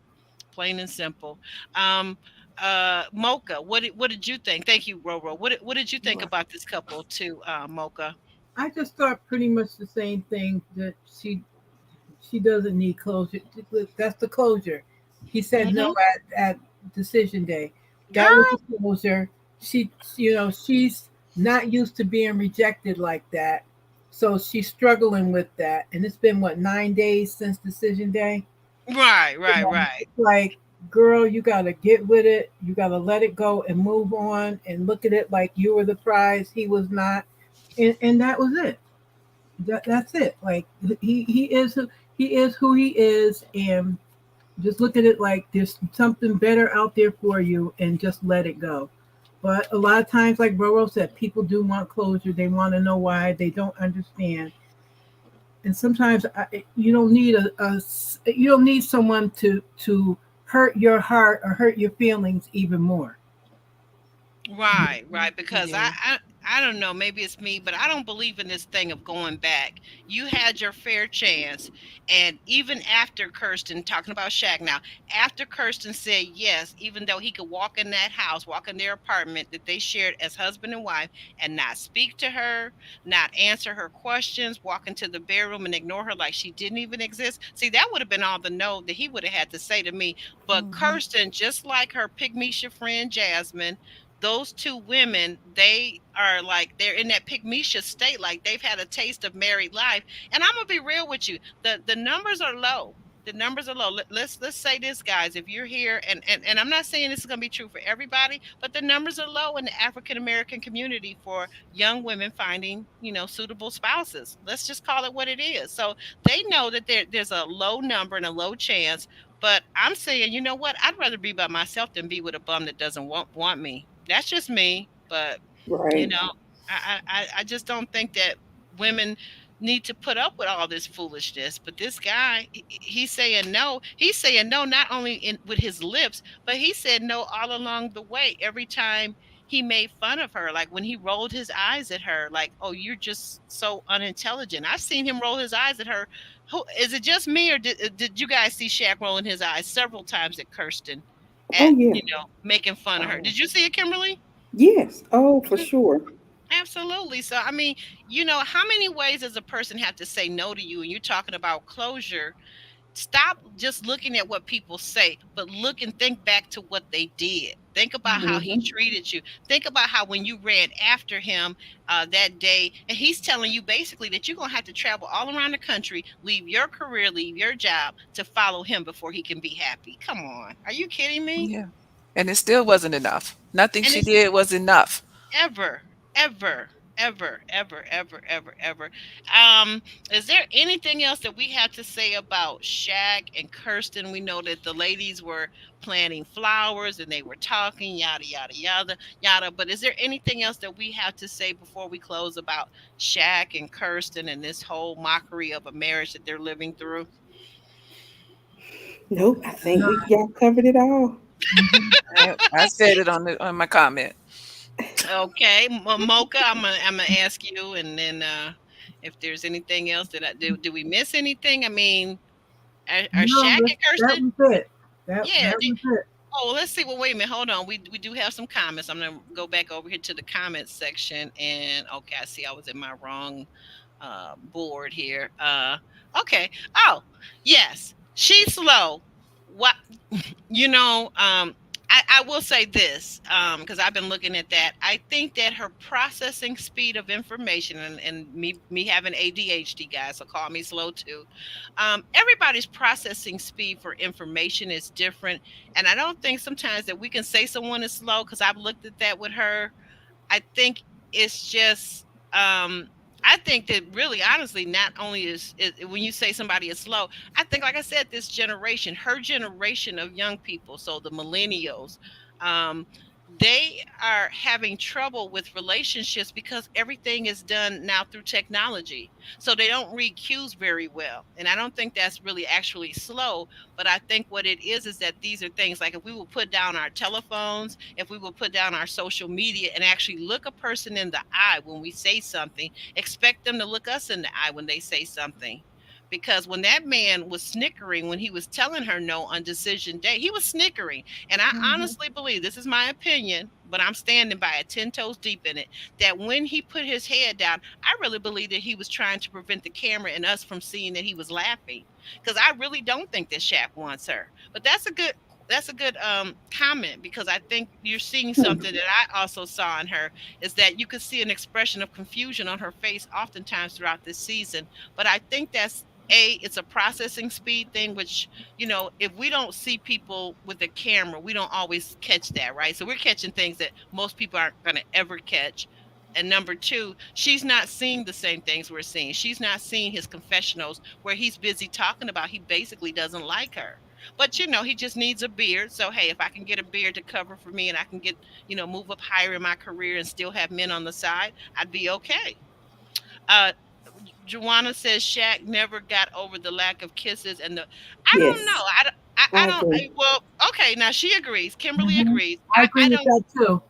Plain and simple. Um, Mocha, what did you think? Thank you, Roro. What did you think Well, about this couple too, Mocha? I just thought pretty much the same thing, that she doesn't need closure. That's the closure. He said no Hmm. at decision day. That was Girl, the closure. She's not used to being rejected like that, so she's struggling with that. And it's been what, 9 days since decision day. right, You right, know, right. it's like, girl, you gotta get with it. You gotta let it go and move on and look at it like you were the prize, he was not, and that was it. That's it. Like, he is who he is, and just look at it like there's something better out there for you, and just let it go. But a lot of times, like Roro said, people do want closure. They want to know why. They don't understand, and sometimes you don't need you don't need someone to hurt your heart or hurt your feelings even more. Right, right. Because yeah. I don't know. Maybe it's me, but I don't believe in this thing of going back. You had your fair chance, and even after Kirsten talking about Shaq now, after Kirsten said yes, even though he could walk in that house, walk in their apartment that they shared as husband and wife, and not speak to her, not answer her questions, walk into the bedroom and ignore her like she didn't even exist. See, that would have been all the no that he would have had to say to me. But Mhm. Kirsten, just like her pygmisha friend Jasmine, those two women, they are like they're in that pygmisha state, like they've had a taste of married life. And I'm gonna be real with you, the numbers are low. The numbers are low. Let's say this, guys, if you're here, and I'm not saying this is going to be true for everybody, but the numbers are low in the African American community for young women finding, suitable spouses. Let's just call it what it is. So they know that there's a low number and a low chance. But I'm saying, you know what? I'd rather be by myself than be with a bum that doesn't want me. That's just me. But you Right. know, I just don't think that women need to put up with all this foolishness. But this guy, he's saying no. He's saying no not only in with his lips, but he said no all along the way. Every time he made fun of her, like when he rolled his eyes at her, like, "Oh, you're just so unintelligent." I've seen him roll his eyes at her. Who is it? Just me, or did you guys see Shaq rolling his eyes several times at Kirsten, Oh at yeah. making fun of her? Oh. Did you see it, Kimberly? Yes. Oh, for sure. Absolutely. So, I mean, how many ways does a person have to say no to you? And you're talking about closure. Stop just looking at what people say, but look and think back to what they did. Think about how he Hmm. treated you. Think about how when you ran after him that day, and he's telling you basically that you're going to have to travel all around the country, leave your career, leave your job to follow him before he can be happy. Come on. Are you kidding me? Yeah. And it still wasn't enough. Nothing And she it's did was enough. ever, ever, ever, ever, ever, ever, ever. Is there anything else that we have to say about Shaq and Kirsten? We know that the ladies were planting flowers and they were talking, yada yada yada yada. But is there anything else that we have to say before we close about Shaq and Kirsten and this whole mockery of a marriage that they're living through? Nope. I think we y'all covered it all. Mhm. I said it on my comment. Okay, Mocha, I'm gonna ask you, and then if there's anything else that I do, we miss anything? I mean, are No, Shaq and that Kirsten? was it. That Yeah. that was it. Oh, let's see. Well, wait a minute. Hold on. We do have some comments. I'm gonna go back over here to the comments section, and okay, I see I was in my wrong board here. Okay. Oh, yes, she's slow. What? you know, um, I will say this, because I've been looking at that. I think that her processing speed of information, and me having ADHD, guys, so call me slow too. Everybody's processing speed for information is different, and I don't think sometimes that we can say someone is slow because I've looked at that with her. I think it's just I think that really honestly not only is when you say somebody is slow, I think like I said, this generation, her generation of young people, so the millennials, um they are having trouble with relationships because everything is done now through technology. So they don't read cues very well. And I don't think that's really actually slow, but I think what it is that these are things like if we will put down our telephones, if we will put down our social media and actually look a person in the eye when we say something, expect them to look us in the eye when they say something. Because when that man was snickering when he was telling her no on decision day, he was snickering. And I Hmm. honestly believe, this is my opinion, but I'm standing by it 10 toes deep in it, that when he put his head down, I really believe that he was trying to prevent the camera and us from seeing that he was laughing. Because I really don't think that Shaq wants her. But that's a good comment, because I think you're seeing something that I also saw in her, is that you could see an expression of confusion on her face oftentimes throughout this season. But I think that's it's a processing speed thing, which, if we don't see people with a camera, we don't always catch that, right? So we're catching things that most people aren't going to ever catch. And number two, she's not seeing the same things we're seeing. She's not seeing his confessionals where he's busy talking about he basically doesn't like her. But he just needs a beard. So hey, if I can get a beard to cover for me and I can get, move up higher in my career and still have men on the side, I'd be okay. Uh Joanna says Shaq never got over the lack of kisses and the. I don't know. Yes, I I don't. agree. Well, okay. Now she agrees. Kimberly Hmm. agrees. I agree I with don't. that too.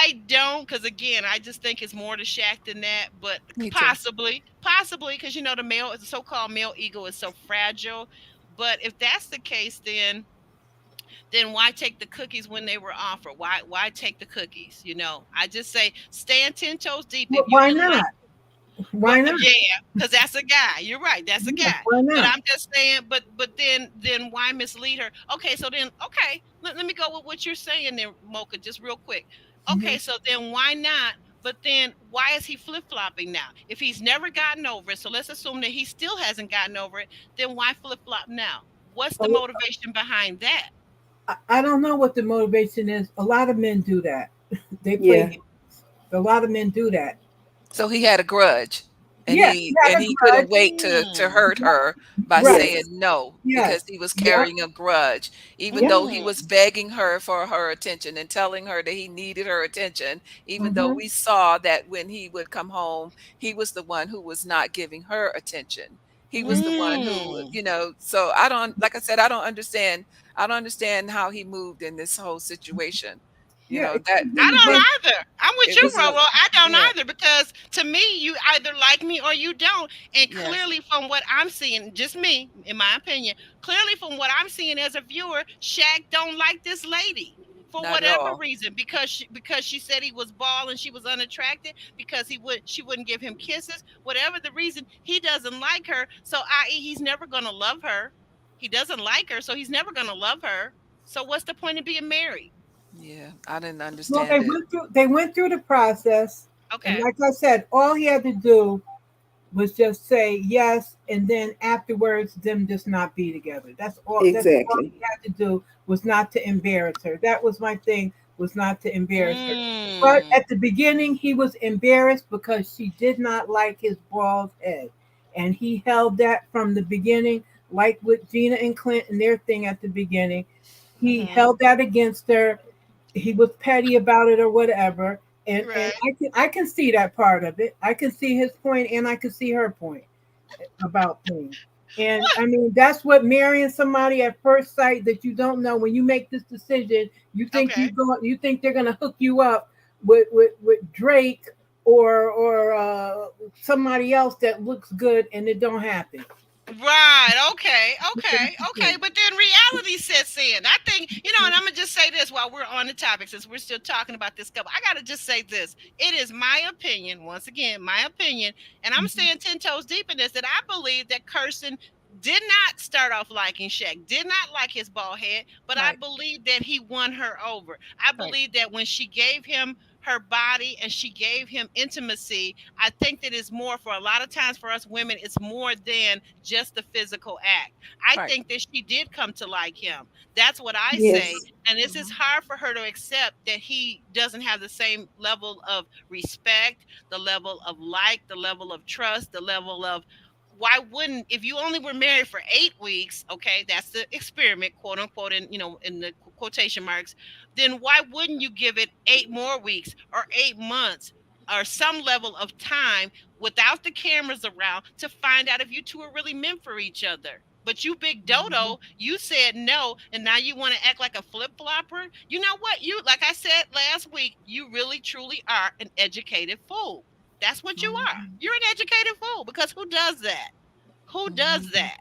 I don't, because again, I just think it's more to Shaq than that. But Me too. possibly, because the so-called male ego is so fragile. But if that's the case, then why take the cookies when they were offered? Why take the cookies? I just say stand 10 toes deep if you Why didn't like. not? Well, Why not? yeah, because that's a guy. You're right. That's a Yeah, guy. why But not? I'm just saying. But then why mislead her? Okay, so then okay, let me go with what you're saying there, Mocha. Just real quick. Hmm. Okay, so then why not? But then why is he flip flopping now? If he's never gotten over it, so let's assume that he still hasn't gotten over it. Then why flip flop now? What's the motivation behind that? I don't know what the motivation is. A lot of men do that. They play Yeah. games. A lot of men do that. So he had a grudge, and Yeah, he he had and a he couldn't grudge. wait to Mm, hurt her by Right. saying Yes. no because Yes. he was Yep. carrying a grudge. Even Yep. though he mm, was begging her for her attention and telling her that he needed her attention, even though Hmm. we saw that when he would come home, he was the one who was not giving her attention. He was the one who, mm. so I don't, like I said, I don't understand how he moved in this whole situation. You Yeah. know, It that could have I been don't that. either. I'm with it you, was like, Roro. I don't yeah, either, because to me, you either like me or you don't. And yes, clearly, from what I'm seeing, just me, in my opinion, clearly from what I'm seeing as a viewer, Shaq don't like this lady for not at whatever all. reason. Because she said he was bald and she was unattractive. Because she wouldn't give him kisses. Whatever the reason, he doesn't like her. So, i.e., he's never gonna love her. He doesn't like her, so he's never gonna love her. So, what's the point of being married? Yeah, I didn't Well, understand it. they went through the process, and Okay. like I said, all he had to do was just say yes, and then afterwards, them just not be together. That's all. That's all Exactly. he had to do, was not to embarrass her. That was my thing. Was not to embarrass her. But Mm. at the beginning, he was embarrassed because she did not like his bald head, and he held that from the beginning, like with Gina and Clint and their thing at the beginning. He Mhm. held that against her. He was petty about it or whatever, and Right. I can see that part of it. I can see his point and I can see her point about things. And I mean, that's what marrying somebody at first sight that you don't know. When you make this decision, Okay. you think they're gonna hook you up with Drake or somebody else that looks good, and it don't happen. Right. Okay. It Okay. Okay. happens. But then reality sets in. I think, and I'm going to just say this while we're on the topic, since we're still talking about this couple. I got to just say this. It is my opinion, once again, my opinion, and I'm Mhm. staying 10 toes deep in this, that I believe that Kirsten did not start off liking Shaq, did not like his bald head, but I Right. believe that he won her over. I Right. believe that when she gave him her body and she gave him intimacy, I think that it's more for a lot of times for us women, it's more than just the physical act. I Right. think that she did come to like him. That's what I say. Yes. And this is Mhm. hard for her to accept that he doesn't have the same level of respect, the level of like, the level of trust, the level of why wouldn't if you only were married for 8 weeks, okay, that's the experiment, quote unquote, in in the quotation marks, then why wouldn't you give it 8 more weeks or 8 months or some level of time without the cameras around to find out if you two are really meant for each other? But you, big Mhm. dodo, you said no, and now you want to act like a flip flopper. You know what? You, like I said last week, you really truly are an educated fool. That's what you are. Mhm. You're an educated fool because who does that? Who does Mhm. that?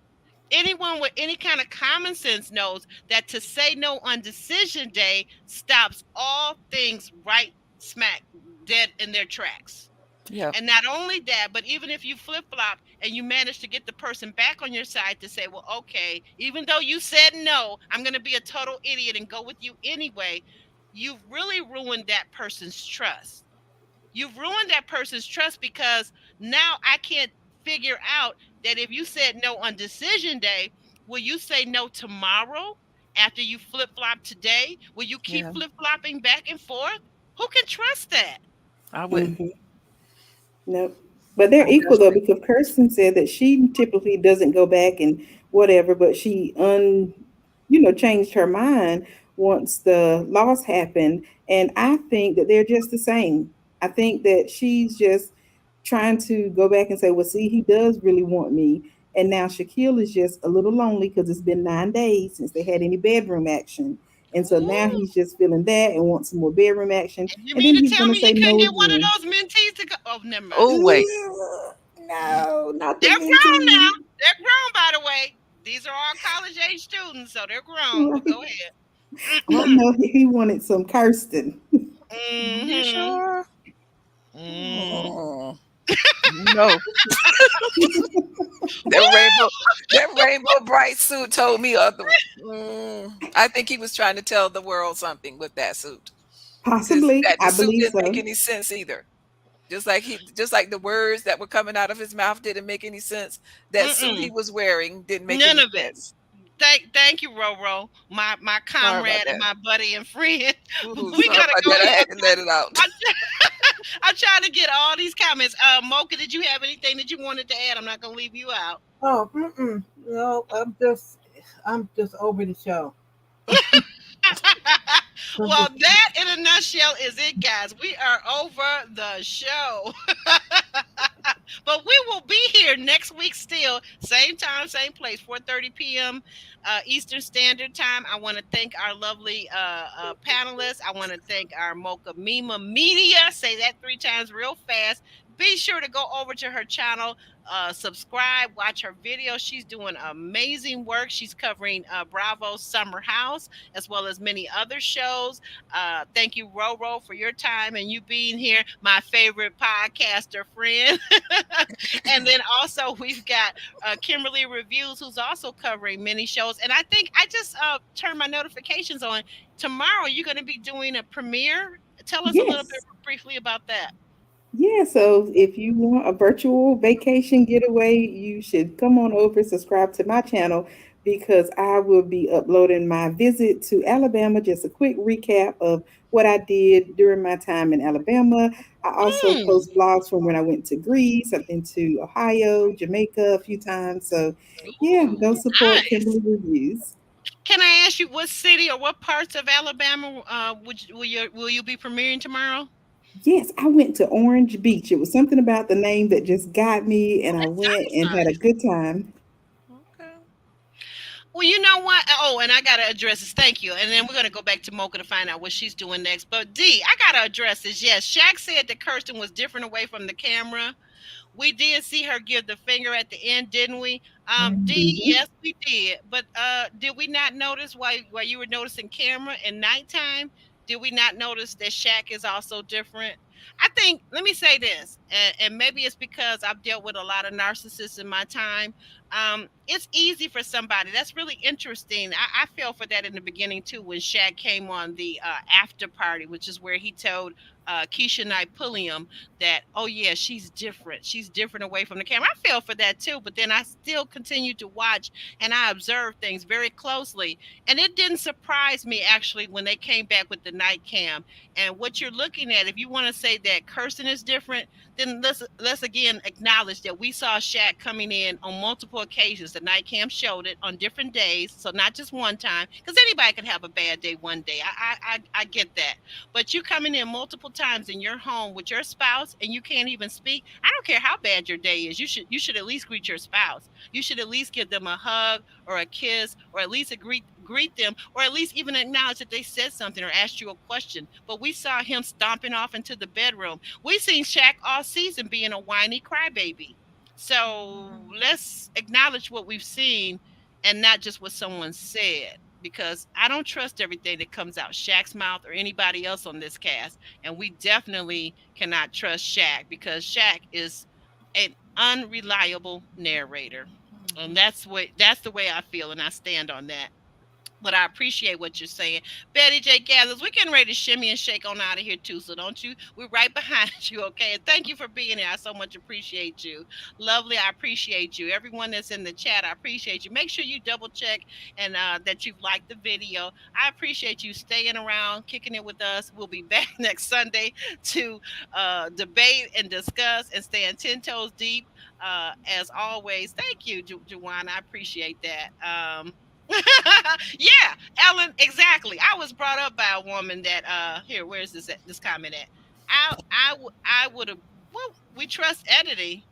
Anyone with any kind of common sense knows that to say no on decision day stops all things right smack dead in their tracks. Yeah. And not only that, but even if you flip flop and you manage to get the person back on your side to say, well, okay, even though you said no, I'm going to be a total idiot and go with you anyway, you've really ruined that person's trust. You've ruined that person's trust because now I can't figure out that if you said no on decision day, will you say no tomorrow after you flip flop today? Will you keep Yeah. flip flopping back and forth? Who can trust that? I wouldn't. Hmm. Nope. But they're I equal though, definitely. because Kirsten said that she typically doesn't go back and whatever, but she changed her mind once the loss happened. And I think that they're just the same. I think that she's just trying to go back and say, well, see, he does really want me. And now Shaquille is just a little lonely because it's been 9 days since they had any bedroom action. And so now Ooh. he's just feeling that and wants some more bedroom action. And you And mean then to he's tell gonna me he say couldn't no get one of again. those mentees to go? Oh, never mind. Oh wait. Ugh, no, not the They're grown now. mentee. They're grown, by the way. These are all college age students, so they're grown. But go Right. Oh ahead. no, he wanted some Kirsten. You Mm-hmm. sure? Mm. Oh, no. That rainbow, that rainbow bright suit told me other. I think he was trying to tell the world something with that suit, because Possibly, that the I suit believe didn't make so. any sense either. Just like the words that were coming out of his mouth didn't make any sense. That suit he Mm-mm. was wearing didn't make None any of it. sense. Thank you, Roro, my Sorry about comrade and that. my buddy and friend. Ooh, We sorry gotta about go that. I ahead. had to let it out. I'm trying to get all these comments. Mocha, did you have anything that you wanted to add? I'm not gonna leave you out. Oh, mm-mm. No, I'm just over the show. I'm Well, just, that in a nutshell is it, guys. We are over the show. But we will be here next week still, same time, same place, 4:30 p.m. Eastern Standard Time. I want to thank our lovely panelists. I want to thank our Mocha Mima Media. Say that 3 times real fast. Be sure to go over to her channel, subscribe, watch her videos. She's doing amazing work. She's covering Bravo's Summer House as well as many other shows. Thank you, Roro, for your time and you being here, my favorite podcaster friend. And then also we've got Kimberly Reviews, who's also covering many shows. And I think I just turned my notifications on. Tomorrow, you're going to be doing a premiere. Tell us a little bit Yes. briefly about that. Yeah, so if you want a virtual vacation getaway, you should come on over, subscribe to my channel because I will be uploading my visit to Alabama. Just a quick recap of what I did during my time in Alabama. I also Mm. post blogs from when I went to Greece. I've been to Ohio, Jamaica a few times. So, yeah, Ooh, go support nice. Kimberly Reviews. Can I ask you what city or what parts of Alabama will you be premiering tomorrow? Yes, I went to Orange Beach. It was something about the name that just got me, Oh, and I that went sounds and had a nice. good time. Okay. Well, you know what? Oh, and I gotta address this. Thank you. And then we're gonna go back to Mocha to find out what she's doing next. But D, I gotta address this. Yes, Shaq said that Kirsten was different away from the camera. We did see her give the finger at the end, didn't we? D, mhm. Mhm. yes, we did. But did we not notice while you were noticing camera in nighttime? Did we not notice that Shaq is also different? I think, let me say this, and maybe it's because I've dealt with a lot of narcissists in my time. it's easy for somebody. That's really interesting. I fell for that in the beginning too when Shaq came on the after party, which is where he told Keisha Knight Pulliam that, oh yeah, she's different. She's different away from the camera. I fell for that too, but then I still continued to watch and I observed things very closely. And it didn't surprise me actually when they came back with the night cam. And what you're looking at, if you want to say that Kirsten is different, then let's again acknowledge that we saw Shaq coming in on multiple occasions. The night cam showed it on different days, so not just one time, because anybody can have a bad day one day. I get that, but you coming in multiple times in your home with your spouse and you can't even speak. I don't care how bad your day is. You should at least greet your spouse. You should at least give them a hug or a kiss, or at least greet them, or at least even acknowledge that they said something or asked you a question. But we saw him stomping off into the bedroom. We seen Shaq all season being a whiny crybaby. So let's acknowledge what we've seen and not just what someone said. Because I don't trust everything that comes out Shaq's mouth or anybody else on this cast. And we definitely cannot trust Shaq because Shaq is an unreliable narrator. And that's the way I feel, and I stand on that. But I appreciate what you're saying. Betty J. Gathers, we're getting ready to shimmy and shake on out of here too. So don't you, we're right behind you, okay? And thank you for being here. I so much appreciate you. Lovely, I appreciate you. Everyone that's in the chat, I appreciate you. Make sure you double check and that you've liked the video. I appreciate you staying around, kicking it with us. We'll be back next Sunday to debate and discuss and stand 10 toes deep. As always, thank you, Juwan. I appreciate that. Yeah, Ellen, exactly. I was brought up by a woman that here, where's this comment at? I would have, well, we trust editing.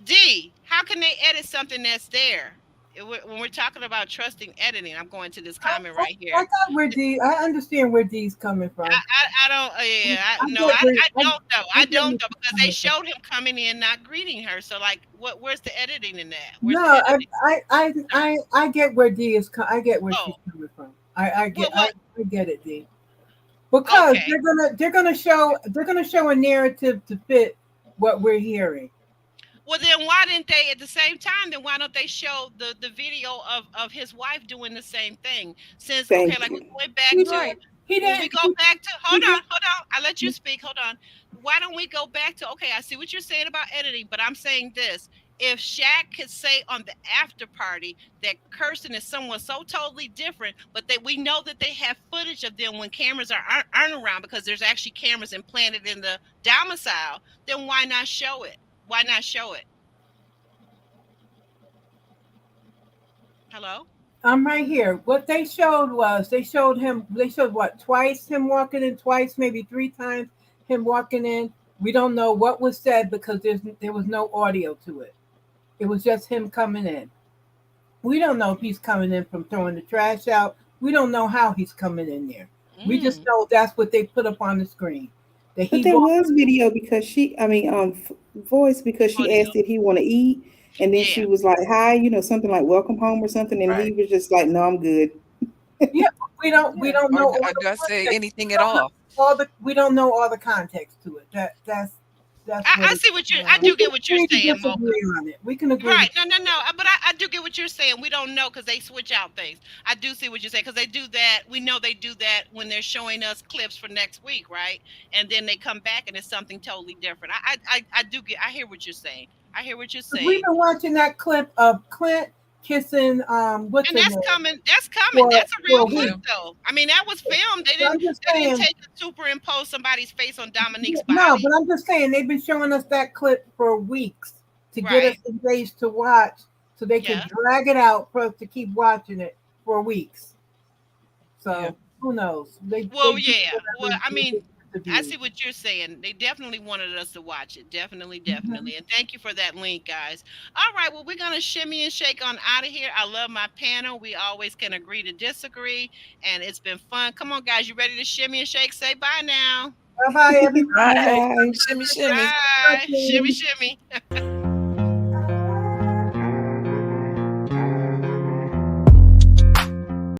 D, how can they edit something that's there? When we're talking about trusting editing, I'm going to this comment right here. I got where D. I understand where D's coming from. I don't. Yeah, I don't know. I don't know because they showed him coming in not greeting her. So like, where's the editing in that? Where's No, the editing? I get where D is. I get where Oh, she's coming from. I get well, I get it, D. Because okay. they're gonna show a narrative to fit what we're hearing. Well, then why didn't they at the same time? Then why don't they show the video of his wife doing the same thing? Since okay, Thank like we you. went back He to Right. he when we didn't. go back to He hold on. I let you speak. Hold on. Why don't we go back to okay? I see what you're saying about editing, but I'm saying this. If Shaq could say on the after party that Kirsten is someone so totally different, but that we know that they have footage of them when cameras aren't around because there's actually cameras implanted in the domicile, then why not show it? Why not show it? Hello? I'm right here. What they showed was they showed him. They showed what twice him walking in, twice maybe three times him walking in. We don't know what was said because there was no audio to it. It was just him coming in. We don't know if he's coming in from throwing the trash out. We don't know how he's coming in there. We just Mm. know that's what they put up on the screen. That But he there walked. was video because voice because she Audio. asked if he want to eat, and then Yeah. she was like, "Hi," something like "Welcome home" or something, and he Right. was just like, "No, I'm good." Yeah, but we Yeah. don't Or, know all or the does say context. anything We at don't know all. we don't know all the context to it. That's what I it. see what I We do can get what you're agree to saying, Mocha. disagree on it. We can agree Right. to. No, no, no. But I do get what you're saying. We don't know because they switch out things. I do see what you're saying because they do that. We know they do that when they're showing us clips for next week, right? And then they come back and it's something totally different. I do get. I hear what you're saying. I hear what you're We've saying. been watching that clip of Clint kissing what's And her that's name coming. That's coming. for That's a for real a clip, week. Yeah. though. I mean, that was filmed. They So didn't. I'm just They didn't saying. take and superimpose somebody's face on Dominique's No, body, but I'm just saying they've been showing us that clip for weeks to get us right? engaged to watch, so they can Yeah. drag it out for us to keep watching it for weeks. Yeah. So who knows? They Well, do yeah. Well, whatever I they mean, get the I see views. what you're saying. They definitely wanted us to watch it. Definitely, Mhm. definitely. And thank you for that link, guys. All right. Well, we're going to shimmy and shake on out of here. I love my panel. We always can agree to disagree. And it's been fun. Come on, guys. You ready to shimmy and shake? Say bye now. Bye bye, everybody. Right. Bye. Shimmy, shimmy. Bye. Shimmy, shimmy.